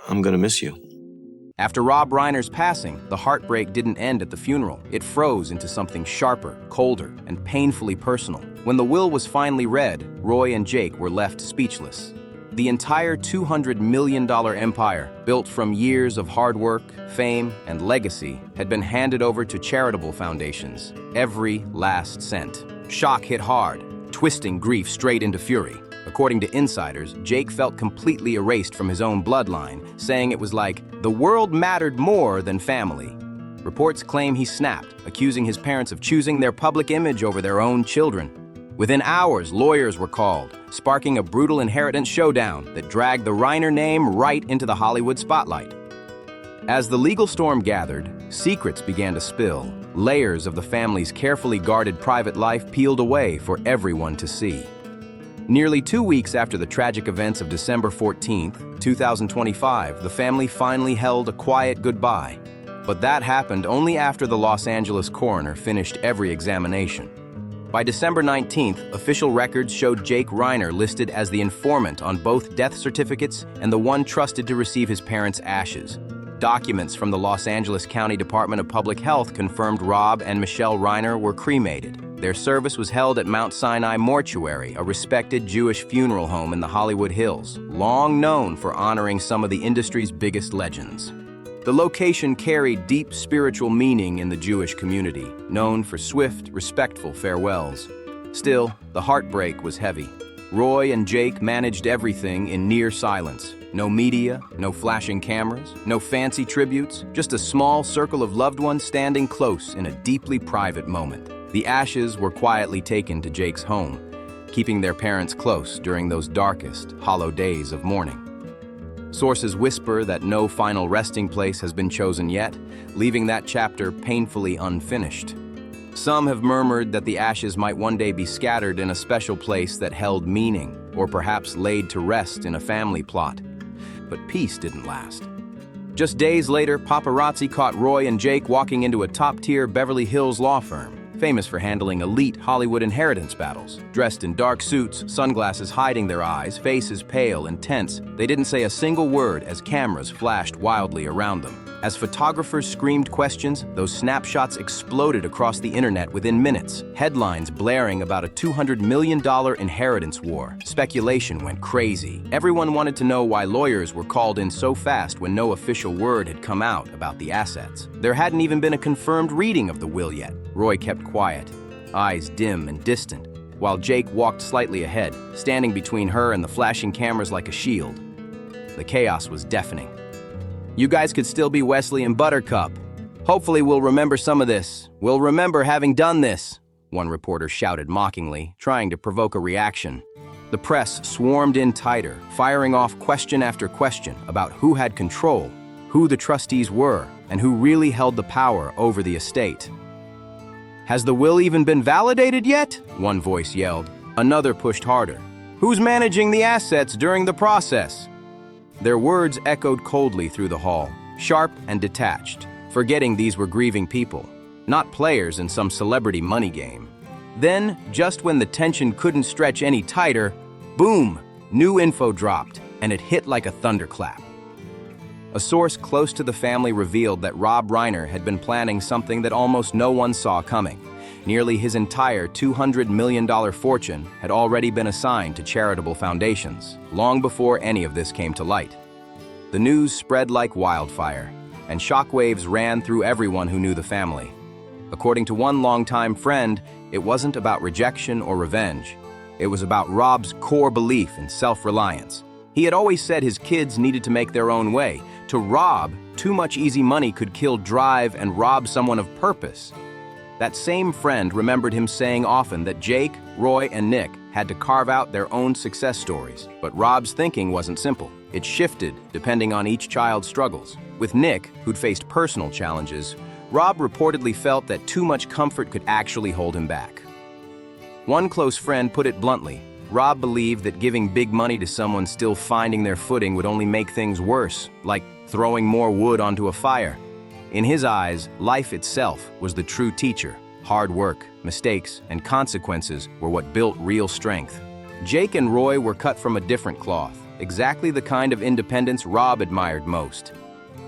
I'm gonna miss you. After Rob Reiner's passing, the heartbreak didn't end at the funeral. It froze into something sharper, colder, and painfully personal. When the will was finally read, Roy and Jake were left speechless. The entire $200 million empire, built from years of hard work, fame, and legacy, had been handed over to charitable foundations. Every last cent. Shock hit hard, twisting grief straight into fury. According to insiders, Jake felt completely erased from his own bloodline, saying it was like, the world mattered more than family. Reports claim he snapped, accusing his parents of choosing their public image over their own children. Within hours, lawyers were called, sparking a brutal inheritance showdown that dragged the Reiner name right into the Hollywood spotlight. As the legal storm gathered, secrets began to spill. Layers of the family's carefully guarded private life peeled away for everyone to see. Nearly 2 weeks after the tragic events of December 14, 2025, the family finally held a quiet goodbye. But that happened only after the Los Angeles coroner finished every examination. By December 19th, official records showed Jake Reiner listed as the informant on both death certificates and the one trusted to receive his parents' ashes. Documents from the Los Angeles County Department of Public Health confirmed Rob and Michelle Reiner were cremated. Their service was held at Mount Sinai Mortuary, a respected Jewish funeral home in the Hollywood Hills, long known for honoring some of the industry's biggest legends. The location carried deep spiritual meaning in the Jewish community, known for swift, respectful farewells. Still, the heartbreak was heavy. Roy and Jake managed everything in near silence. No media, no flashing cameras, no fancy tributes, just a small circle of loved ones standing close in a deeply private moment. The ashes were quietly taken to Jake's home, keeping their parents close during those darkest, hollow days of mourning. Sources whisper that no final resting place has been chosen yet, leaving that chapter painfully unfinished. Some have murmured that the ashes might one day be scattered in a special place that held meaning, or perhaps laid to rest in a family plot. But peace didn't last. Just days later, paparazzi caught Roy and Jake walking into a top-tier Beverly Hills law firm, famous for handling elite Hollywood inheritance battles. Dressed in dark suits, sunglasses hiding their eyes, faces pale and tense, they didn't say a single word as cameras flashed wildly around them. As photographers screamed questions, those snapshots exploded across the internet within minutes. Headlines blaring about a $200 million inheritance war. Speculation went crazy. Everyone wanted to know why lawyers were called in so fast when no official word had come out about the assets. There hadn't even been a confirmed reading of the will yet. Roy kept quiet, eyes dim and distant, while Jake walked slightly ahead, standing between her and the flashing cameras like a shield. The chaos was deafening. You guys could still be Wesley and Buttercup. Hopefully we'll remember some of this. We'll remember having done this, one reporter shouted mockingly, trying to provoke a reaction. The press swarmed in tighter, firing off question after question about who had control, who the trustees were, and who really held the power over the estate. Has the will even been validated yet? One voice yelled. Another pushed harder. Who's managing the assets during the process? Their words echoed coldly through the hall, sharp and detached, forgetting these were grieving people, not players in some celebrity money game. Then, just when the tension couldn't stretch any tighter, boom, new info dropped, and it hit like a thunderclap. A source close to the family revealed that Rob Reiner had been planning something that almost no one saw coming. Nearly his entire $200 million fortune had already been assigned to charitable foundations, long before any of this came to light. The news spread like wildfire, and shockwaves ran through everyone who knew the family. According to one longtime friend, it wasn't about rejection or revenge. It was about Rob's core belief in self-reliance. He had always said his kids needed to make their own way. To Rob, too much easy money could kill drive and rob someone of purpose. That same friend remembered him saying often that Jake, Roy, and Nick had to carve out their own success stories. But Rob's thinking wasn't simple. It shifted depending on each child's struggles. With Nick, who'd faced personal challenges, Rob reportedly felt that too much comfort could actually hold him back. One close friend put it bluntly. Rob believed that giving big money to someone still finding their footing would only make things worse, like throwing more wood onto a fire. In his eyes, life itself was the true teacher. Hard work, mistakes, and consequences were what built real strength. Jake and Roy were cut from a different cloth. exactly the kind of independence Rob admired most.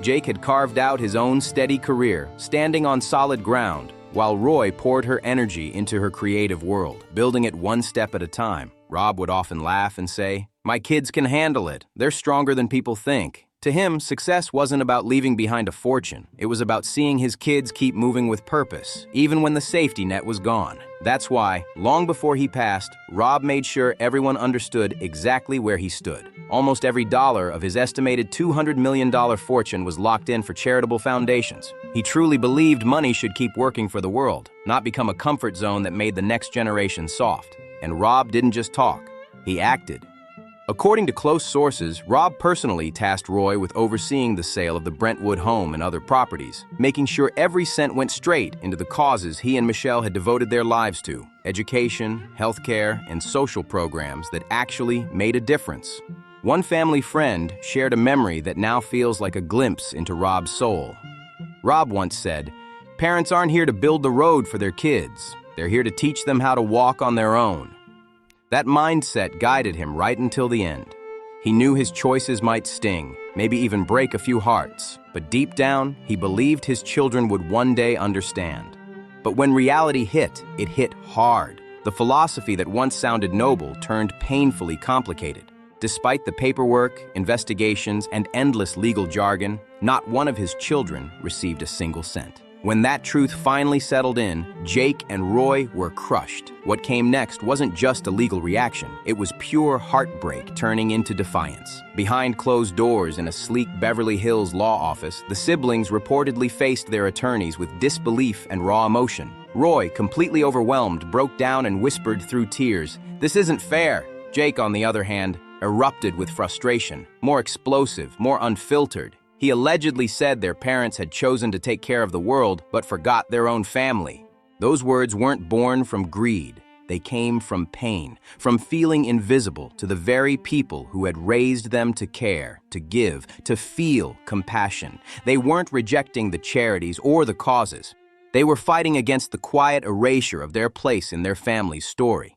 Jake had carved out his own steady career, standing on solid ground, while Roy poured her energy into her creative world, building it one step at a time. Rob would often laugh and say, "My kids can handle it. They're stronger than people think." To him, success wasn't about leaving behind a fortune. It was about seeing his kids keep moving with purpose, even when the safety net was gone. That's why, long before he passed, Rob made sure everyone understood exactly where he stood. Almost every dollar of his estimated $200 million fortune was locked in for charitable foundations. He truly believed money should keep working for the world, not become a comfort zone that made the next generation soft. And Rob didn't just talk, he acted. According to close sources, Rob personally tasked Roy with overseeing the sale of the Brentwood home and other properties, making sure every cent went straight into the causes he and Michelle had devoted their lives to: education, healthcare, and social programs that actually made a difference. One family friend shared a memory that now feels like a glimpse into Rob's soul. Rob once said, "Parents aren't here to build the road for their kids. They're here to teach them how to walk on their own." That mindset guided him right until the end. He knew his choices might sting, maybe even break a few hearts, but deep down, he believed his children would one day understand. But when reality hit, it hit hard. The philosophy that once sounded noble turned painfully complicated. Despite the paperwork, investigations, and endless legal jargon, not one of his children received a single cent. When that truth finally settled in, Jake and Roy were crushed. What came next wasn't just a legal reaction. It was pure heartbreak turning into defiance. Behind closed doors in a sleek Beverly Hills law office, the siblings reportedly faced their attorneys with disbelief and raw emotion. Roy, completely overwhelmed, broke down and whispered through tears, "This isn't fair." Jake, on the other hand, erupted with frustration, more explosive, more unfiltered. He allegedly said their parents had chosen to take care of the world, but forgot their own family. Those words weren't born from greed. They came from pain, from feeling invisible to the very people who had raised them to care, to give, to feel compassion. They weren't rejecting the charities or the causes. They were fighting against the quiet erasure of their place in their family's story.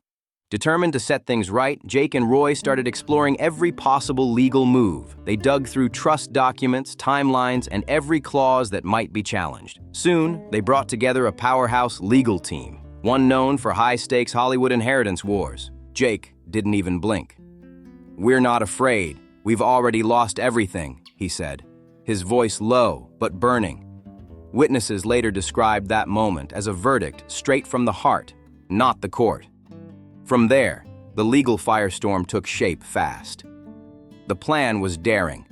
Determined to set things right, Jake and Roy started exploring every possible legal move. They dug through trust documents, timelines, and every clause that might be challenged. Soon, they brought together a powerhouse legal team, one known for high-stakes Hollywood inheritance wars. Jake didn't even blink. "We're not afraid. We've already lost everything," he said, his voice low but burning. Witnesses later described that moment as a verdict straight from the heart, not the court. From there, the legal firestorm took shape fast. The plan was daring.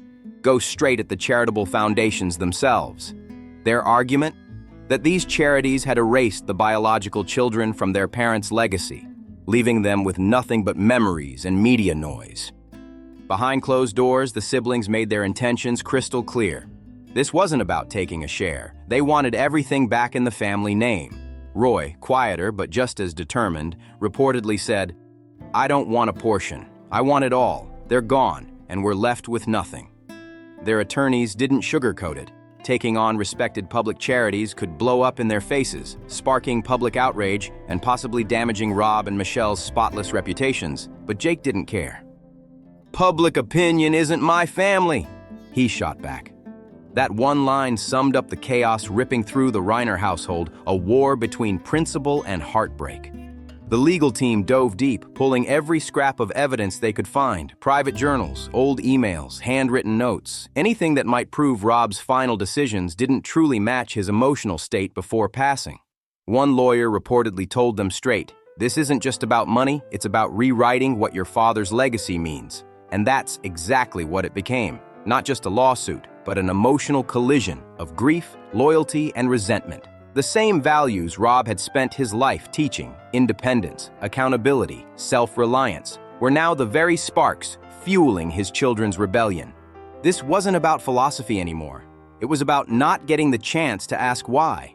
Go straight at the charitable foundations themselves. Their argument? That these charities had erased the biological children from their parents' legacy, leaving them with nothing but memories and media noise. Behind closed doors, the siblings made their intentions crystal clear. This wasn't about taking a share. They wanted everything back in the family name. Roy, quieter but just as determined, reportedly said, "I don't want a portion. I want it all. They're gone, and we're left with nothing." Their attorneys didn't sugarcoat it. Taking on respected public charities could blow up in their faces, sparking public outrage and possibly damaging Rob and Michelle's spotless reputations. But Jake didn't care. "Public opinion isn't my family," he shot back. That one line summed up the chaos ripping through the Reiner household, a war between principle and heartbreak. The legal team dove deep, pulling every scrap of evidence they could find: private journals, old emails, handwritten notes. Anything that might prove Rob's final decisions didn't truly match his emotional state before passing. One lawyer reportedly told them straight, "This isn't just about money, it's about rewriting what your father's legacy means." And that's exactly what it became. Not just a lawsuit, but an emotional collision of grief, loyalty, and resentment. The same values Rob had spent his life teaching: independence, accountability, self-reliance, were now the very sparks fueling his children's rebellion. This wasn't about philosophy anymore. It was about not getting the chance to ask why.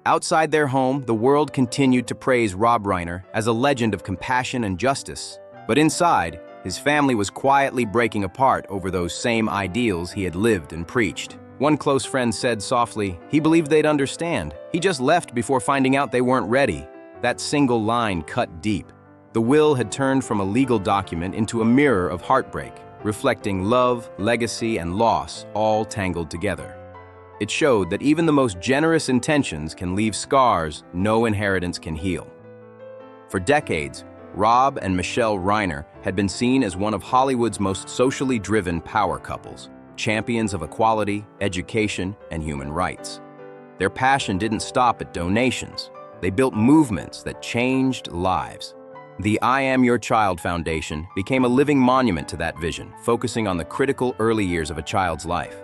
Outside their home, the world continued to praise Rob Reiner as a legend of compassion and justice. But inside, his family was quietly breaking apart over those same ideals he had lived and preached. One close friend said softly, he believed they'd understand. He just left before finding out they weren't ready. That single line cut deep. The will had turned from a legal document into a mirror of heartbreak, reflecting love, legacy, and loss all tangled together. It showed that even the most generous intentions can leave scars no inheritance can heal. For decades, Rob and Michelle Reiner had been seen as one of Hollywood's most socially driven power couples, champions of equality, education, and human rights. Their passion didn't stop at donations. They built movements that changed lives. The I Am Your Child Foundation became a living monument to that vision, focusing on the critical early years of a child's life.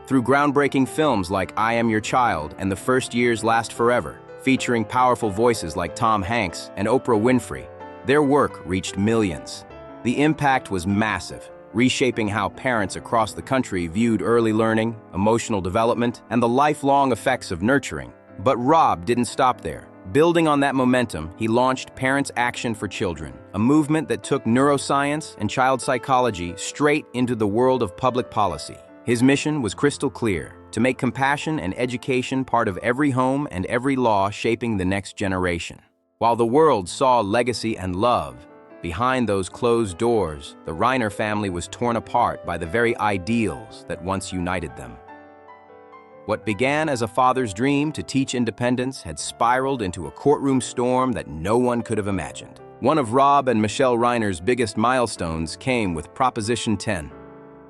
Through groundbreaking films like I Am Your Child and The First Years Last Forever, featuring powerful voices like Tom Hanks and Oprah Winfrey, their work reached millions. The impact was massive, reshaping how parents across the country viewed early learning, emotional development, and the lifelong effects of nurturing. But Rob didn't stop there. Building on that momentum, he launched Parents Action for Children, a movement that took neuroscience and child psychology straight into the world of public policy. His mission was crystal clear: to make compassion and education part of every home and every law shaping the next generation. While the world saw legacy and love, behind those closed doors, the Reiner family was torn apart by the very ideals that once united them. What began as a father's dream to teach independence had spiraled into a courtroom storm that no one could have imagined. One of Rob and Michelle Reiner's biggest milestones came with Proposition 10,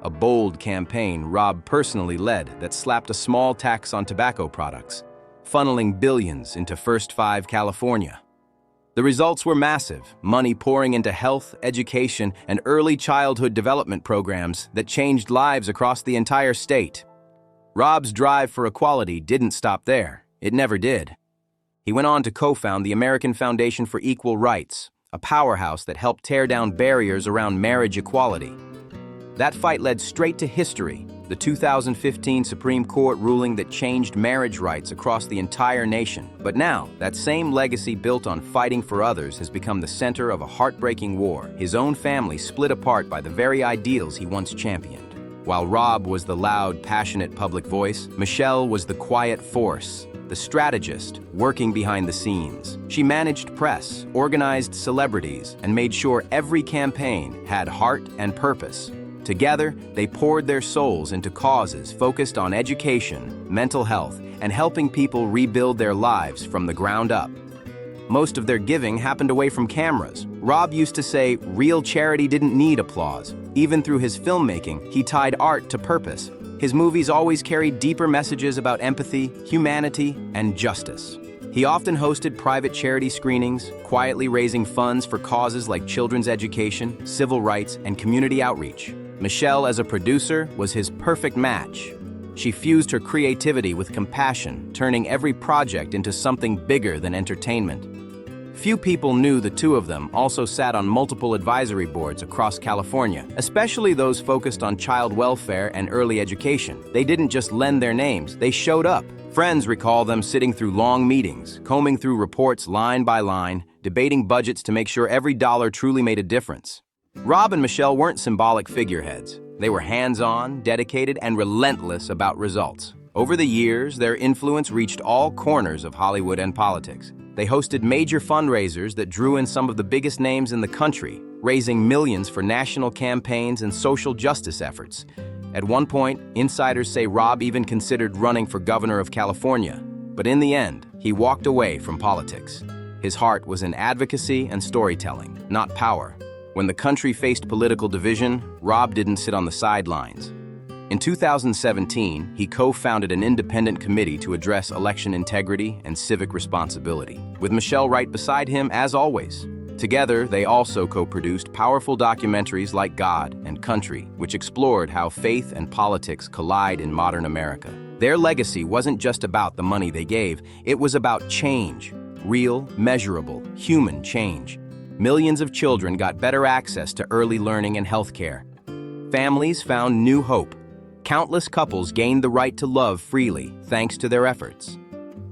a bold campaign Rob personally led that slapped a small tax on tobacco products, funneling billions into First Five California. The results were massive, money pouring into health, education, and early childhood development programs that changed lives across the entire state. Rob's drive for equality didn't stop there. It never did. He went on to co-found the American Foundation for Equal Rights, a powerhouse that helped tear down barriers around marriage equality. That fight led straight to history, the 2015 Supreme Court ruling that changed marriage rights across the entire nation. But now, that same legacy built on fighting for others has become the center of a heartbreaking war. His own family split apart by the very ideals he once championed. While Rob was the loud, passionate public voice, Michelle was the quiet force, the strategist working behind the scenes. She managed press, organized celebrities, and made sure every campaign had heart and purpose. Together, they poured their souls into causes focused on education, mental health, and helping people rebuild their lives from the ground up. Most of their giving happened away from cameras. Rob used to say real charity didn't need applause. Even through his filmmaking, he tied art to purpose. His movies always carried deeper messages about empathy, humanity, and justice. He often hosted private charity screenings, quietly raising funds for causes like children's education, civil rights, and community outreach. Michelle, as a producer, was his perfect match. She fused her creativity with compassion, turning every project into something bigger than entertainment. Few people knew the two of them also sat on multiple advisory boards across California, especially those focused on child welfare and early education. They didn't just lend their names, they showed up. Friends recall them sitting through long meetings, combing through reports line by line, debating budgets to make sure every dollar truly made a difference. Rob and Michelle weren't symbolic figureheads. They were hands-on, dedicated, and relentless about results. Over the years, their influence reached all corners of Hollywood and politics. They hosted major fundraisers that drew in some of the biggest names in the country, raising millions for national campaigns and social justice efforts. At one point, insiders say Rob even considered running for governor of California. But in the end, he walked away from politics. His heart was in advocacy and storytelling, not power. When the country faced political division, Rob didn't sit on the sidelines. In 2017, he co-founded an independent committee to address election integrity and civic responsibility, with Michelle right beside him as always. Together, they also co-produced powerful documentaries like God and Country, which explored how faith and politics collide in modern America. Their legacy wasn't just about the money they gave, it was about change, real, measurable, human change. Millions of children got better access to early learning and healthcare. Families found new hope. Countless couples gained the right to love freely thanks to their efforts.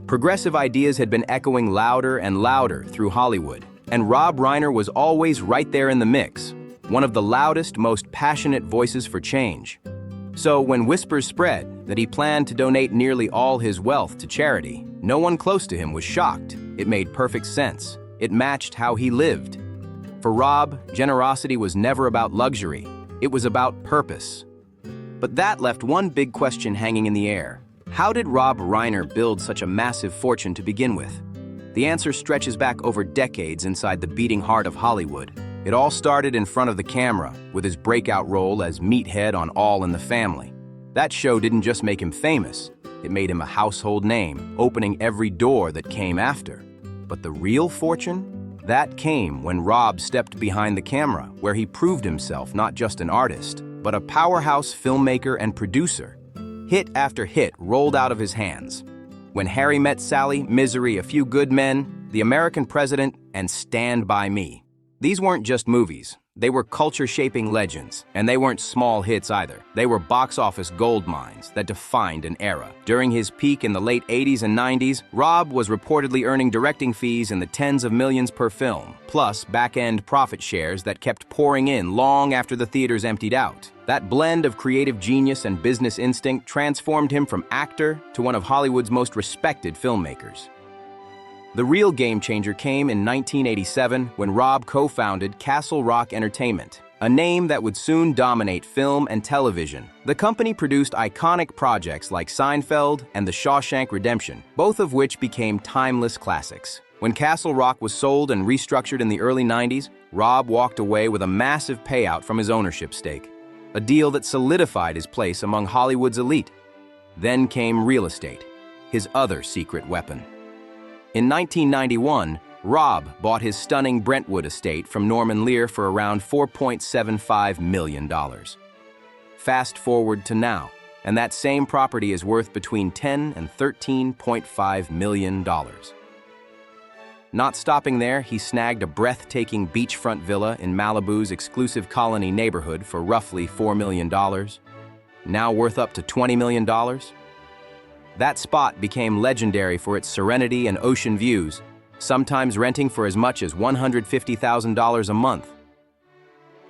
Progressive ideas had been echoing louder and louder through Hollywood, and Rob Reiner was always right there in the mix, one of the loudest, most passionate voices for change. So when whispers spread that he planned to donate nearly all his wealth to charity, no one close to him was shocked. It made perfect sense. It matched how he lived. For Rob, generosity was never about luxury. It was about purpose. But that left one big question hanging in the air. How did Rob Reiner build such a massive fortune to begin with? The answer stretches back over decades inside the beating heart of Hollywood. It all started in front of the camera, with his breakout role as Meathead on All in the Family. That show didn't just make him famous, it made him a household name, opening every door that came after. But the real fortune? That came when Rob stepped behind the camera, where he proved himself not just an artist, but a powerhouse filmmaker and producer. Hit after hit rolled out of his hands. When Harry Met Sally, Misery, A Few Good Men, The American President, and Stand By Me. These weren't just movies. They were culture-shaping legends, and they weren't small hits either. They were box office gold mines that defined an era. During his peak in the late 80s and 90s, Rob was reportedly earning directing fees in the tens of millions per film, plus back-end profit shares that kept pouring in long after the theaters emptied out. That blend of creative genius and business instinct transformed him from actor to one of Hollywood's most respected filmmakers. The real game changer came in 1987 when Rob co-founded Castle Rock Entertainment, a name that would soon dominate film and television. The company produced iconic projects like Seinfeld and The Shawshank Redemption, both of which became timeless classics. When Castle Rock was sold and restructured in the early 90s, Rob walked away with a massive payout from his ownership stake, a deal that solidified his place among Hollywood's elite. Then came real estate, his other secret weapon. In 1991, Rob bought his stunning Brentwood estate from Norman Lear for around $4.75 million. Fast forward to now, and that same property is worth between $10 and $13.5 million. Not stopping there, he snagged a breathtaking beachfront villa in Malibu's exclusive Colony neighborhood for roughly $4 million, now worth up to $20 million. That spot became legendary for its serenity and ocean views, sometimes renting for as much as $150,000 a month.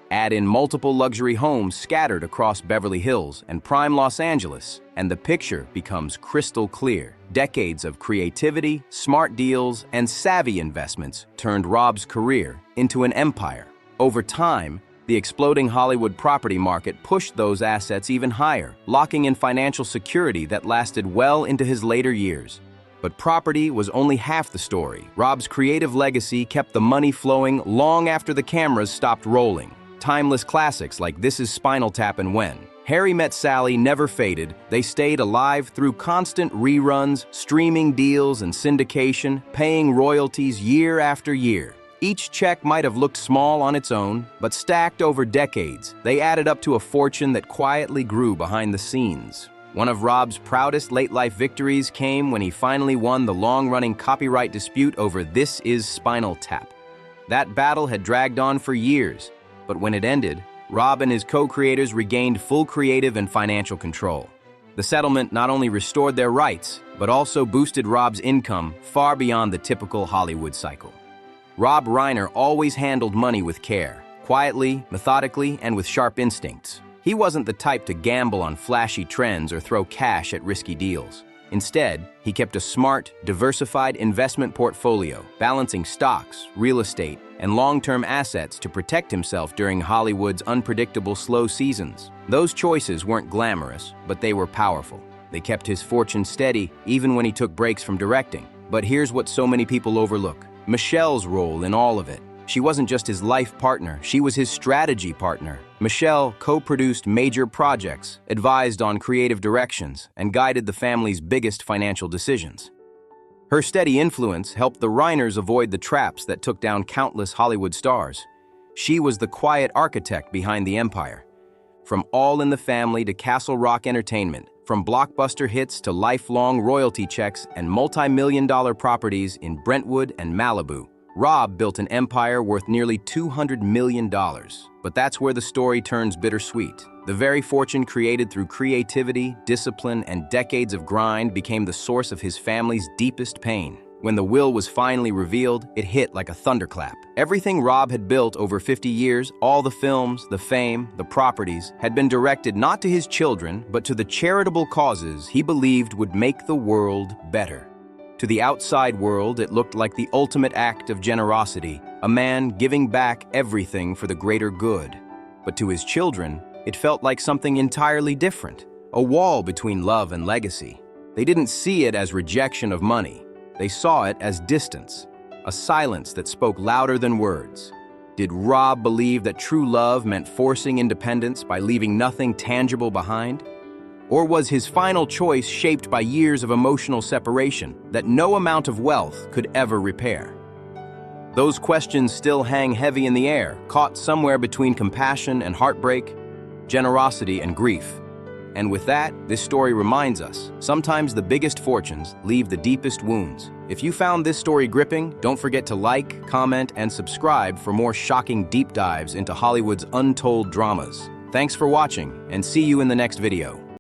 Add in multiple luxury homes scattered across Beverly Hills and prime Los Angeles, and the picture becomes crystal clear. Decades of creativity, smart deals, and savvy investments turned Rob's career into an empire. Over time, the exploding Hollywood property market pushed those assets even higher, locking in financial security that lasted well into his later years. But property was only half the story. Rob's creative legacy kept the money flowing long after the cameras stopped rolling. Timeless classics like This Is Spinal Tap and When Harry Met Sally never faded. They stayed alive through constant reruns, streaming deals, and syndication, paying royalties year after year. Each check might have looked small on its own, but stacked over decades, they added up to a fortune that quietly grew behind the scenes. One of Rob's proudest late-life victories came when he finally won the long-running copyright dispute over This Is Spinal Tap. That battle had dragged on for years, but when it ended, Rob and his co-creators regained full creative and financial control. The settlement not only restored their rights, but also boosted Rob's income far beyond the typical Hollywood cycle. Rob Reiner always handled money with care, quietly, methodically, and with sharp instincts. He wasn't the type to gamble on flashy trends or throw cash at risky deals. Instead, he kept a smart, diversified investment portfolio, balancing stocks, real estate, and long-term assets to protect himself during Hollywood's unpredictable slow seasons. Those choices weren't glamorous, but they were powerful. They kept his fortune steady even when he took breaks from directing. But here's what so many people overlook: Michelle's role in all of it. She wasn't just his life partner, she was his strategy partner. Michelle co-produced major projects, advised on creative directions, and guided the family's biggest financial decisions. Her steady influence helped the Reiners avoid the traps that took down countless Hollywood stars. She was the quiet architect behind the empire. From All in the Family to Castle Rock Entertainment, from blockbuster hits to lifelong royalty checks and multi-million-dollar properties in Brentwood and Malibu, Rob built an empire worth nearly $200 million. But that's where the story turns bittersweet. The very fortune created through creativity, discipline, and decades of grind became the source of his family's deepest pain. When the will was finally revealed, it hit like a thunderclap. Everything Rob had built over 50 years, all the films, the fame, the properties, had been directed not to his children, but to the charitable causes he believed would make the world better. To the outside world, it looked like the ultimate act of generosity, a man giving back everything for the greater good. But to his children, it felt like something entirely different, a wall between love and legacy. They didn't see it as rejection of money. They saw it as distance, a silence that spoke louder than words. Did Rob believe that true love meant forcing independence by leaving nothing tangible behind? Or was his final choice shaped by years of emotional separation that no amount of wealth could ever repair? Those questions still hang heavy in the air, caught somewhere between compassion and heartbreak, generosity and grief. And with that, this story reminds us, sometimes the biggest fortunes leave the deepest wounds. If you found this story gripping, don't forget to like, comment, and subscribe for more shocking deep dives into Hollywood's untold dramas. Thanks for watching, and see you in the next video.